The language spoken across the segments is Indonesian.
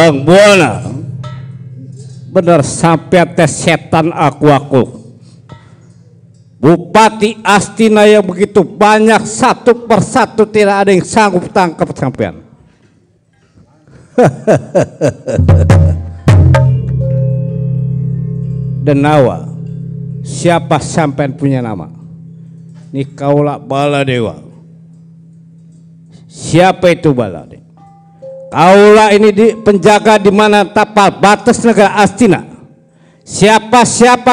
Lang buana bener sampai tes setan aku Bupati Astina yang begitu banyak, satu persatu tidak ada yang sanggup tangkap sampean. Denawa, siapa sampean punya nama? Ini kaulah Baladewa. Siapa itu Baladewa? Kaulah ini penjaga di mana tapal batas negara Astina. Siapa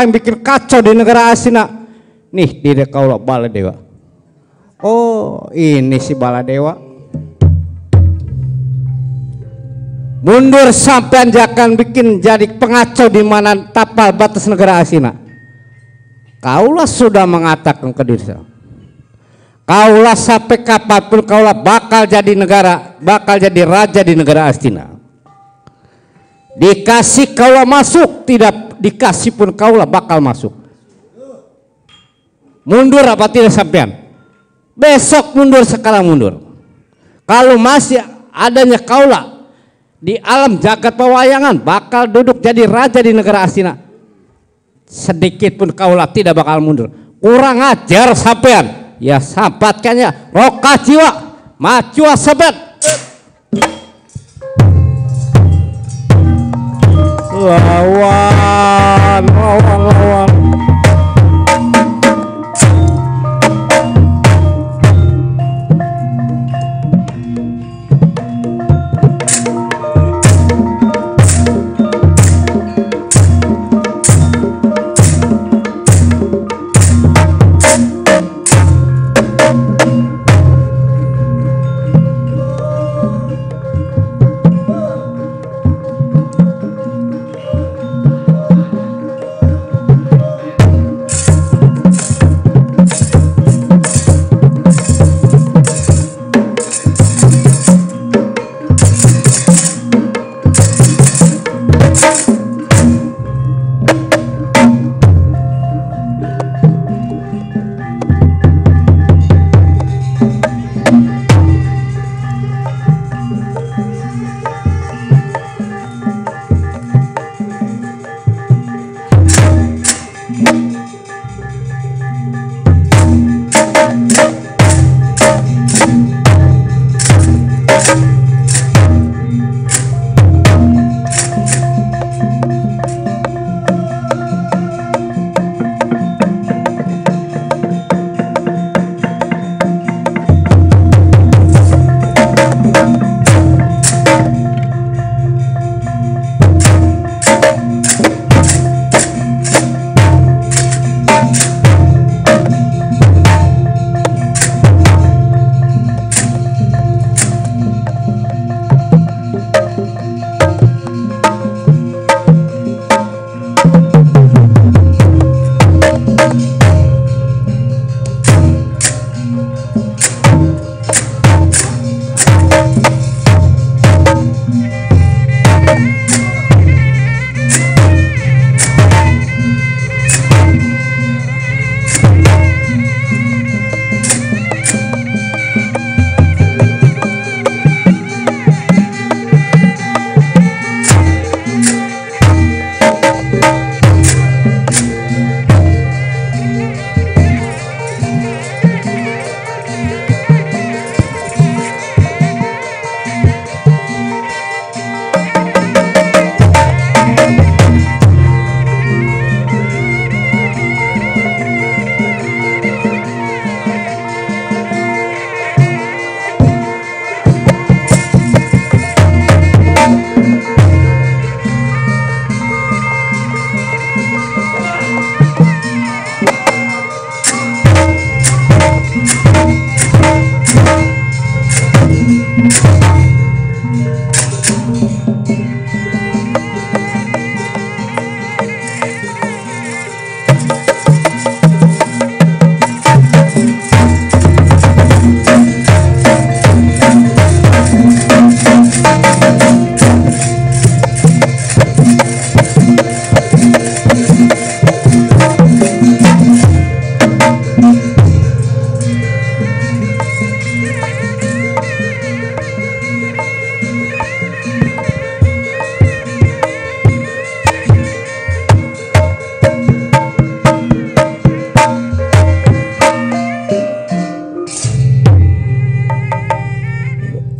yang bikin kacau di negara Astina? Nih dia kaulah Baladewa. Oh ini si Baladewa. Mundur sampean jangan bikin jadi pengacau di mana tapal batas negara Astina. Kaulah sudah mengatakan ke diri saya. Kaulah sampai kapanpun kaulah bakal jadi negara, bakal jadi raja di negara Astina. Dikasih kaulah masuk, tidak dikasih pun kaulah bakal masuk. Mundur apa tidak sampean? Besok mundur, sekarang mundur. Kalau masih adanya kaulah di alam jagat pewayangan bakal duduk jadi raja di negara Astina. Sedikit pun kaulah tidak bakal mundur. kurang ajar sampean. Ya sampatkannya roka jiwa maju asabet. Lawan.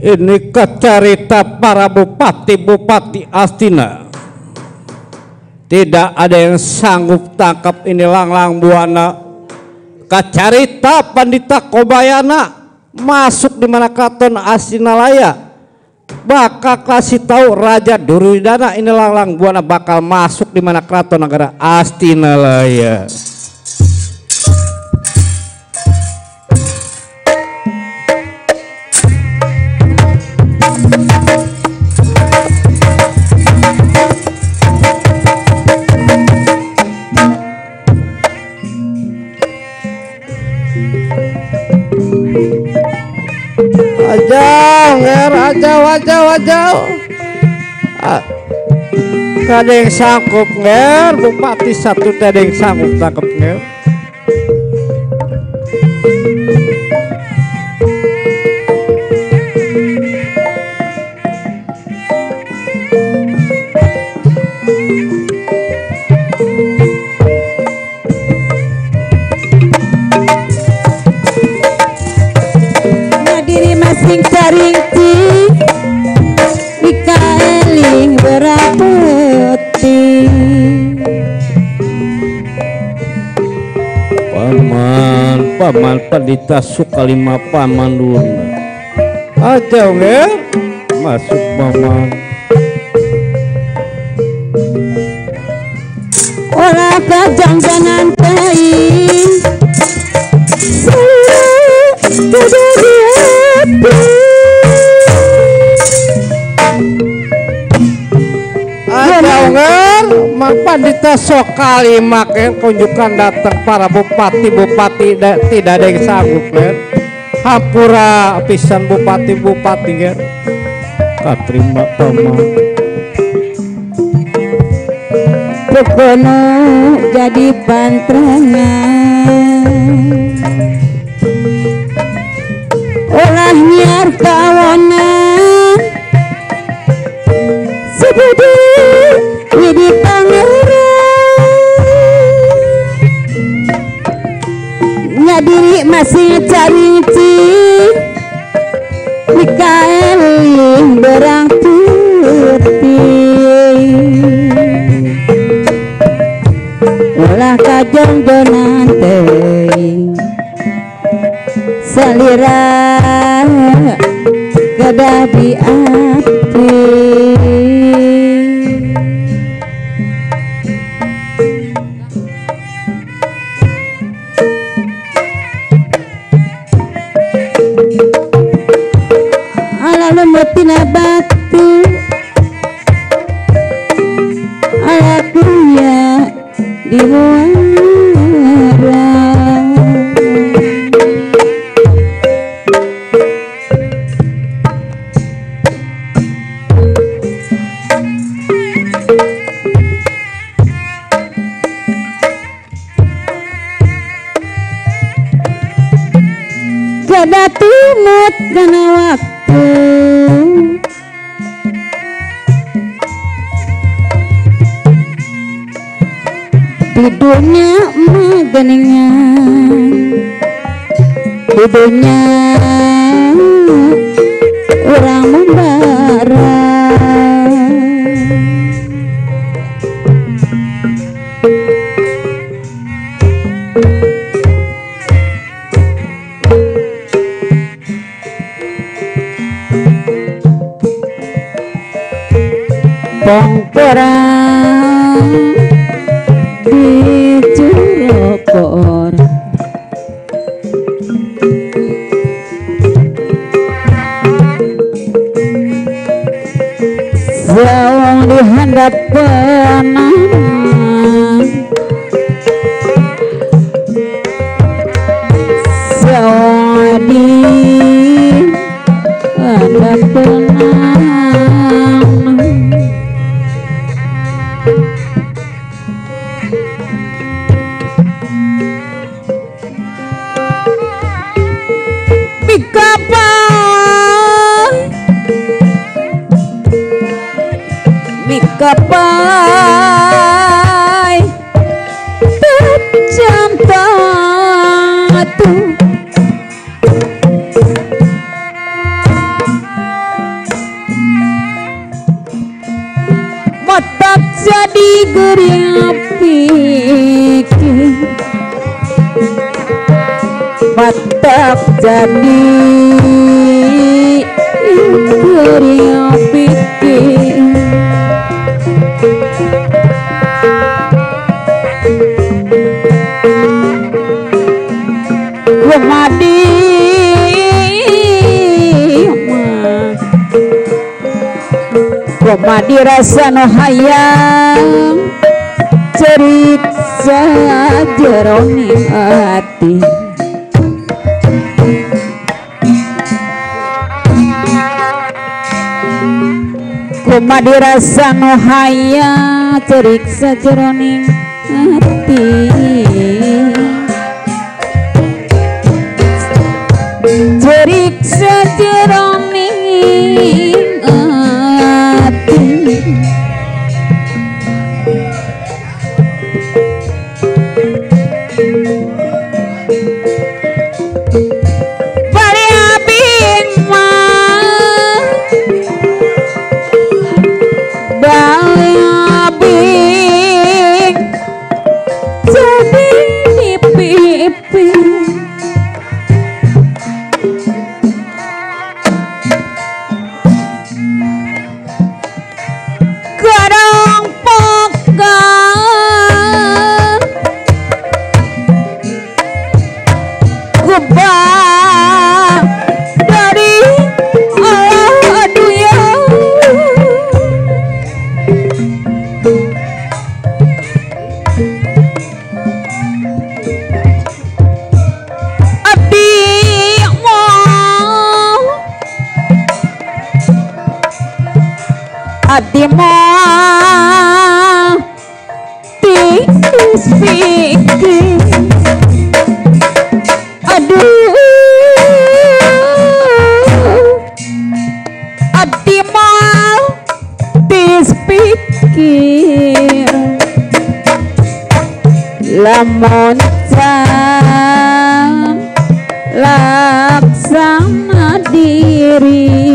Ini kecerita para bupati-bupati Astina. Tidak ada yang sanggup tangkap ini langlang buana. Kecerita Pandita Kobayana masuk di mana Kraton Astinalaya. Bakal kasih tahu Raja Duryudana ini langlang buana bakal masuk di mana Kraton negara Astinalaya. Wajah. Kada yang sanggup nger, bupati satu kada yang sanggup tangkap nger. caringci dikaeling berapeti paman Pandita Sukalima paman Luna aja nggak masuk paman olah kajangganan kain Ajaungan Mang Pandita Sukalima ken kunjukan datang para bupati tidak ada yang sanggup ken hampura pisan bupati ken katrima paman pokoknya jadi pantrangan olah nyiar kawanan sebudi widi pangeran nyadiri masih carinci dikaeling berang putih ulah kajongjonan teuing salira gadah di ati ala lembetina batu ala kuya di muara kada tumut kana waktu tidurnya maganingan tidurnya orang membara pongporang di curokor sawang di hadapan sawang di hadapan Kapai tercinta tuh matak jadi geriang pikir matak jadi geriang pikir Komadi rasa no hayang cerik sajeroning hati Komadi rasa no hayang cerik sajeroning hati cerik sajeroning Bari abin mah Kadang pegang kubah dari Allah dunia. Abdi mah pikir, aduh, abdi mah pikir, lamun can laksana diri.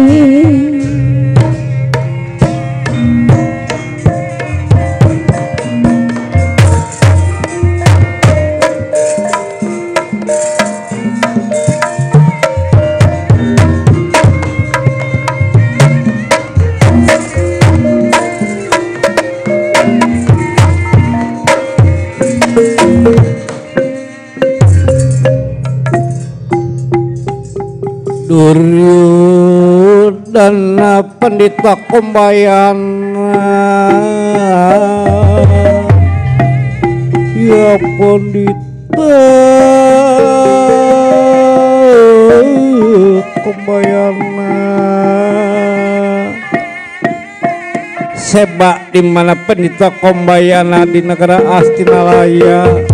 Duryudana Pandita Kumbayana, ya Pandita Kumbayana, sebab di mana Pandita Kumbayana di negara Astinalaya.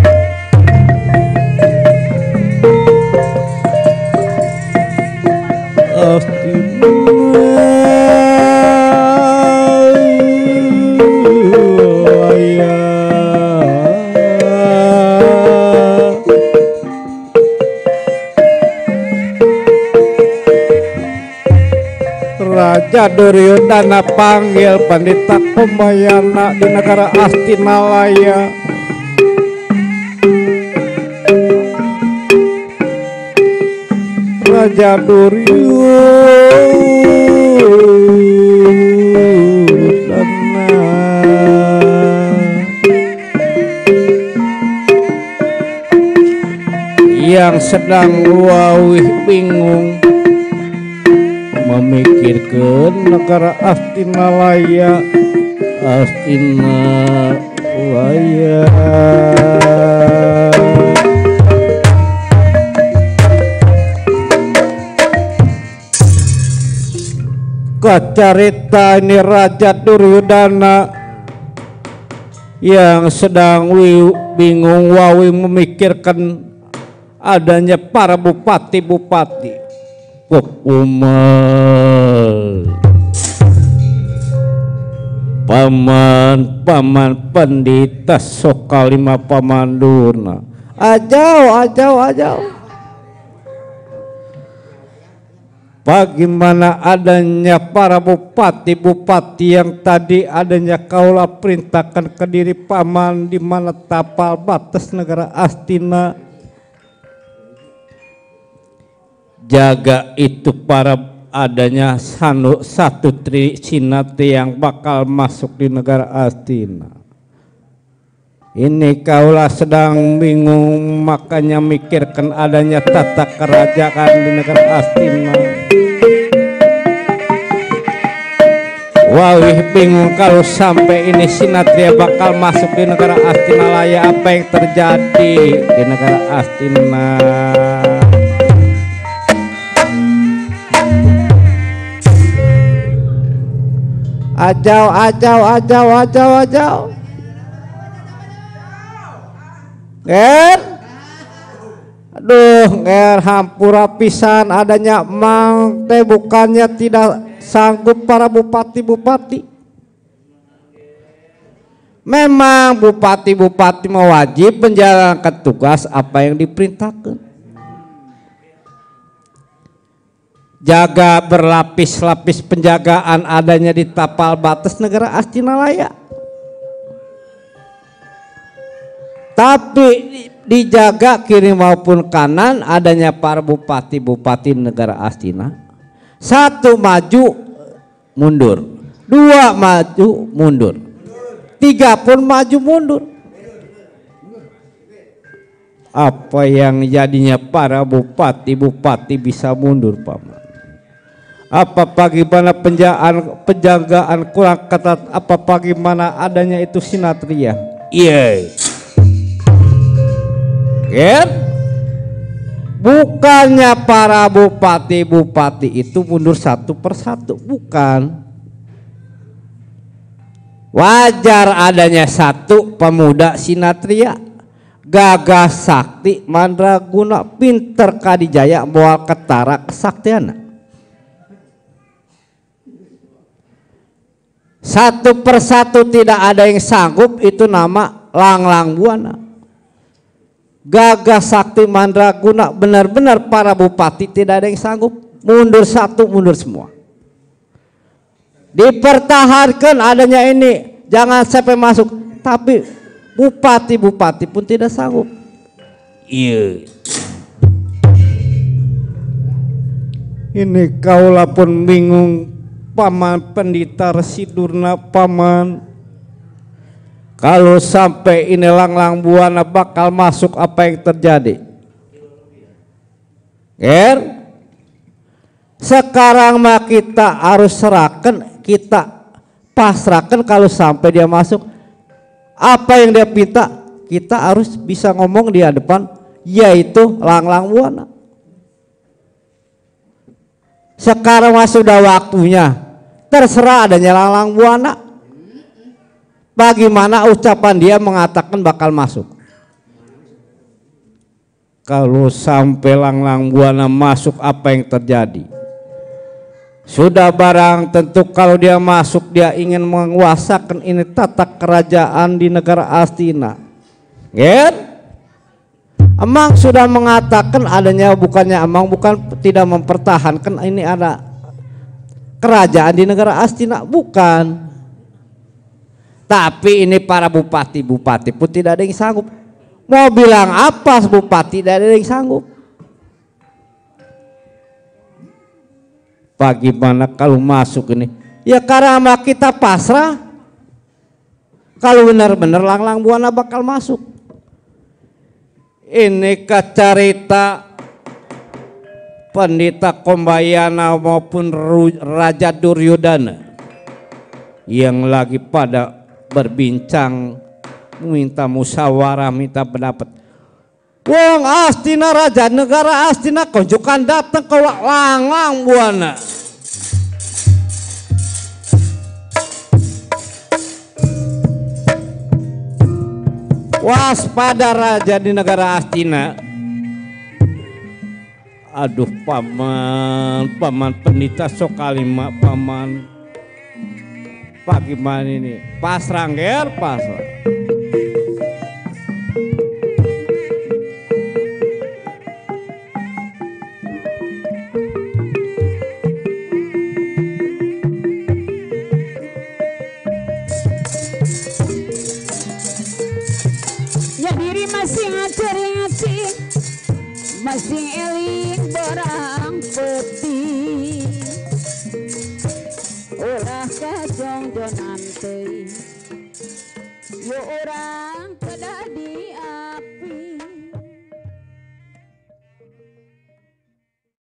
Raja Duryudana panggil Pandita Kumbayana di negara Astinalaya. Raja Duryudana yang sedang wawih bingung memikirkan negara Astinalaya, Astinalaya. Kacarita ini Raja Duryudana yang sedang bingung wawi memikirkan adanya para bupati-bupati. Paman Pandita Sokalima Pamanduna. Ajau. Bagaimana adanya para bupati-bupati yang tadi adanya kaulah perintahkan ke diri paman di mana tapal batas negara Astina. Jaga itu para adanya satu Trisinate yang bakal masuk di negara Astina. Ini kaulah sedang bingung, makanya mikirkan adanya tata kerajaan di negara Astina. Wawih bingung kalau sampai ini Sinatria bakal masuk di negara Astinalaya, apa yang terjadi di negara Astina. Ajau. Nger hampura pisan adanya mang teh bukannya tidak sanggup para bupati-bupati. Memang bupati-bupati mewajib menjalankan tugas apa yang diperintahkan. Jaga berlapis-lapis penjagaan adanya di tapal batas negara Astinalaya. Tapi dijaga kiri maupun kanan adanya para bupati-bupati negara Astina. Satu maju mundur, dua maju mundur, tiga pun maju mundur. Apa yang jadinya para bupati-bupati bisa mundur, paman? Apa bagaimana penjagaan kurang ketat? Apa bagaimana adanya itu sinatria? Iya. Kan? Bukannya para bupati-bupati itu mundur satu persatu, bukan. Wajar adanya satu pemuda sinatria, gagah sakti mandraguna, pinter kadijaya, moal ketara kesaktiana. Satu persatu tidak ada yang sanggup, itu nama Langlang Buana. Gagah sakti mandraguna, benar-benar para bupati tidak ada yang sanggup. Mundur satu, mundur semua. Dipertahankan adanya ini, jangan sampai masuk. Tapi bupati-bupati pun tidak sanggup. Iya. Ini kaulah pun bingung, paman Pendita Resi Durna, paman. Kalau sampai ini Langlang Buana bakal masuk, apa yang terjadi? Sekarang mah kita harus serahkan, kita pasrahkan. Kalau sampai dia masuk, apa yang dia minta kita harus bisa ngomong di hadapan, yaitu Langlang Buana. Sekarang mah sudah waktunya, terserah adanya Langlang Buana. Bagaimana ucapan dia mengatakan bakal masuk. Kalau sampai Langlang Buana masuk, apa yang terjadi? Sudah barang tentu kalau dia masuk, dia ingin menguasakan ini tata kerajaan di negara Astina. Emang sudah mengatakan adanya, bukannya emang bukan tidak mempertahankan ini ada kerajaan di negara Astina, bukan. Tapi ini para bupati-bupati pun tidak ada yang sanggup. Mau bilang apa bupati, tidak ada yang sanggup. Bagaimana kalau masuk ini? Ya karena kita pasrah. Kalau benar-benar Langlang Buana bakal masuk. Ini kecerita Pendeta Kombayana maupun Raja Duryodana yang lagi pada berbincang, minta musyawarah, minta pendapat. Wong Astina, raja negara Astina, kunjukkan datang ke Langlang Buana. Waspada raja di negara Astina. Aduh paman Pendeta Sokalima, paman. Bagaimana ini? Pasrah nger, pasrah. Ya diri masih ngacari-ngaci, masih eling barang peti. Ulah kajongjonan teuing, yo urang kada di api.